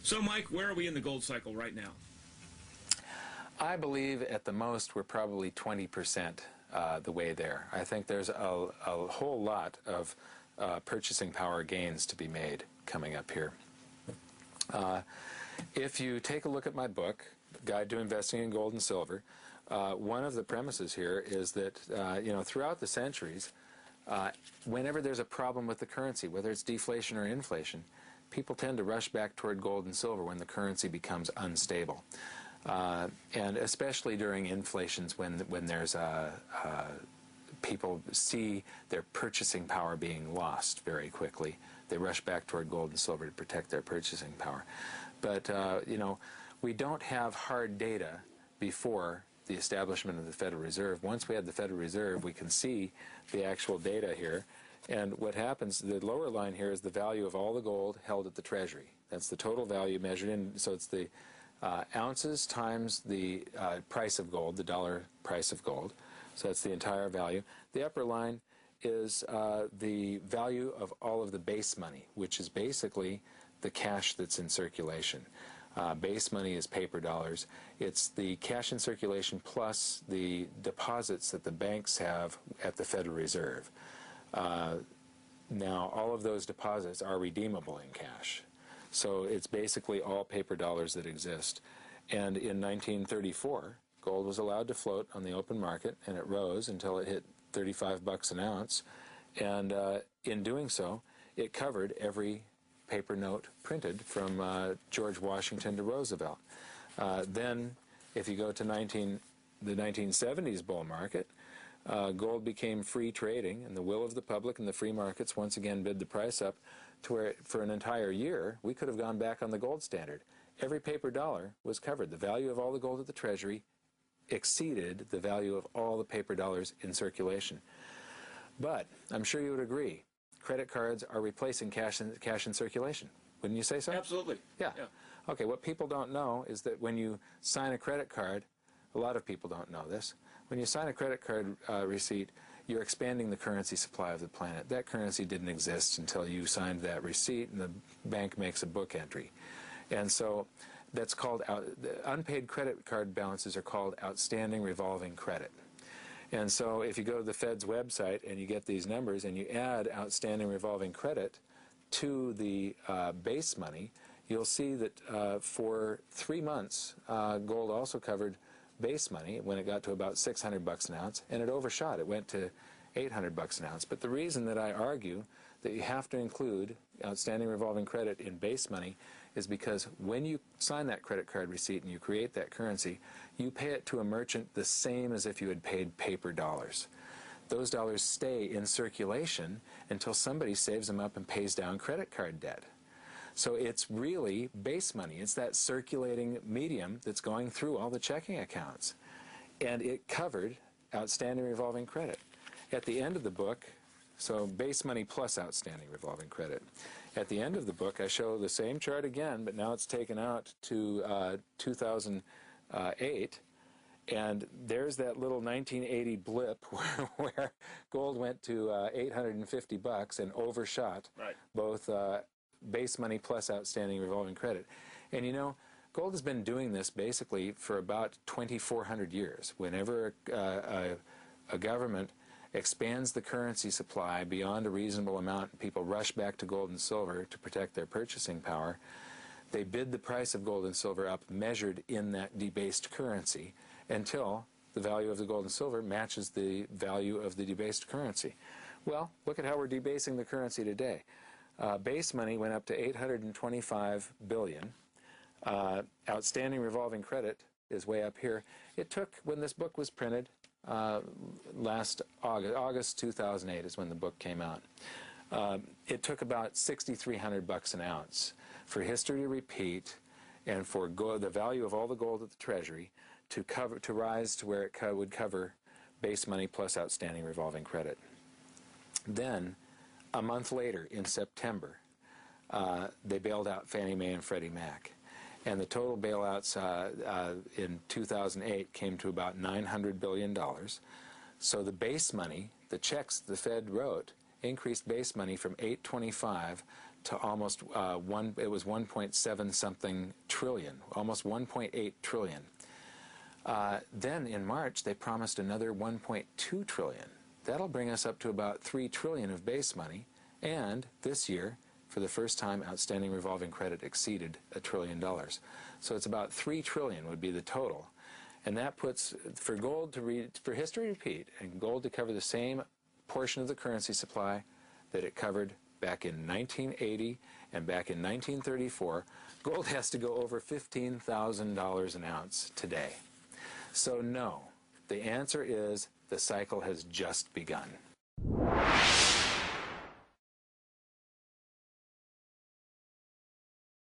So, Mike, where are we in the gold cycle right now? I believe at the most we're probably 20% the way there. I think there's a whole lot of purchasing power gains to be made coming up here. If you take a look at my book, Guide to Investing in Gold and Silver, one of the premises here is that throughout the centuries, whenever there's a problem with the currency, whether it's deflation or inflation, people tend to rush back toward gold and silver when the currency becomes unstable. And especially during inflations when there's people see their purchasing power being lost very quickly. They rush back toward gold and silver to protect their purchasing power. But, we don't have hard data before the establishment of the Federal Reserve. Once we have the Federal Reserve, we can see the actual data here. And what happens, the lower line here is the value of all the gold held at the Treasury. That's the total value measured in, so it's the ounces times the price of gold, the dollar price of gold. So that's the entire value. The upper line is the value of all of the base money, which is basically the cash that's in circulation. Base money is paper dollars. It's the cash in circulation plus the deposits that the banks have at the Federal Reserve. Now, all of those deposits are redeemable in cash. So it's basically all paper dollars that exist. And in 1934, gold was allowed to float on the open market, and it rose until it hit 35 bucks an ounce. And in doing so, it covered every paper note printed from George Washington to Roosevelt. Then, if you go to the 1970s bull market, gold became free trading, and the will of the public and the free markets once again bid the price up to where, for an entire year, we could have gone back on the gold standard. Every paper dollar was covered. The value of all the gold at the Treasury exceeded the value of all the paper dollars in circulation. But I'm sure you would agree, credit cards are replacing cash in circulation. Wouldn't you say so? Absolutely. Yeah. Okay, what people don't know is that when you sign a credit card, a lot of people don't know this, when you sign a credit card receipt, you're expanding the currency supply of the planet. That currency didn't exist until you signed that receipt and the bank makes a book entry. And so that's called, unpaid credit card balances are called outstanding revolving credit. And so if you go to the Fed's website and you get these numbers and you add outstanding revolving credit to the base money, you'll see that for 3 months, gold also covered base money when it got to about 600 bucks an ounce, and it overshot. It went to 800 bucks an ounce. But the reason that I argue that you have to include outstanding revolving credit in base money is because when you sign that credit card receipt and you create that currency, you pay it to a merchant the same as if you had paid paper dollars. Those dollars stay in circulation until somebody saves them up and pays down credit card debt. So it's really base money. It's that circulating medium that's going through all the checking accounts. And it covered outstanding revolving credit. At the end of the book, so base money plus outstanding revolving credit. At the end of the book, I show the same chart again, but now it's taken out to 2008. And there's that little 1980 blip where gold went to 850 bucks and overshot both base money plus outstanding revolving credit. And you know, gold has been doing this basically for about 2,400 years. Whenever a government expands the currency supply beyond a reasonable amount, people rush back to gold and silver to protect their purchasing power. They bid the price of gold and silver up measured in that debased currency until the value of the gold and silver matches the value of the debased currency. Well, look at how we're debasing the currency today. Base money went up to 825 billion. Outstanding revolving credit is way up here. It took, when this book was printed, last August 2008 is when the book came out. It took about 6,300 bucks an ounce for history to repeat and for the value of all the gold at the Treasury to rise to where it would cover base money plus outstanding revolving credit. Then, a month later, in September, they bailed out Fannie Mae and Freddie Mac. And the total bailouts in 2008 came to about $900 billion. So the base money, the checks the Fed wrote, increased base money from 825 to almost it was 1.7 something trillion, almost 1.8 trillion. Then in March they promised another 1.2 trillion. That'll bring us up to about 3 trillion of base money, and this year, for the first time, outstanding revolving credit exceeded $1 trillion. So it's about 3 trillion would be the total. And that puts, for gold for history to repeat, and gold to cover the same portion of the currency supply that it covered back in 1980 and back in 1934, gold has to go over $15,000 an ounce today. So no, the answer is the cycle has just begun.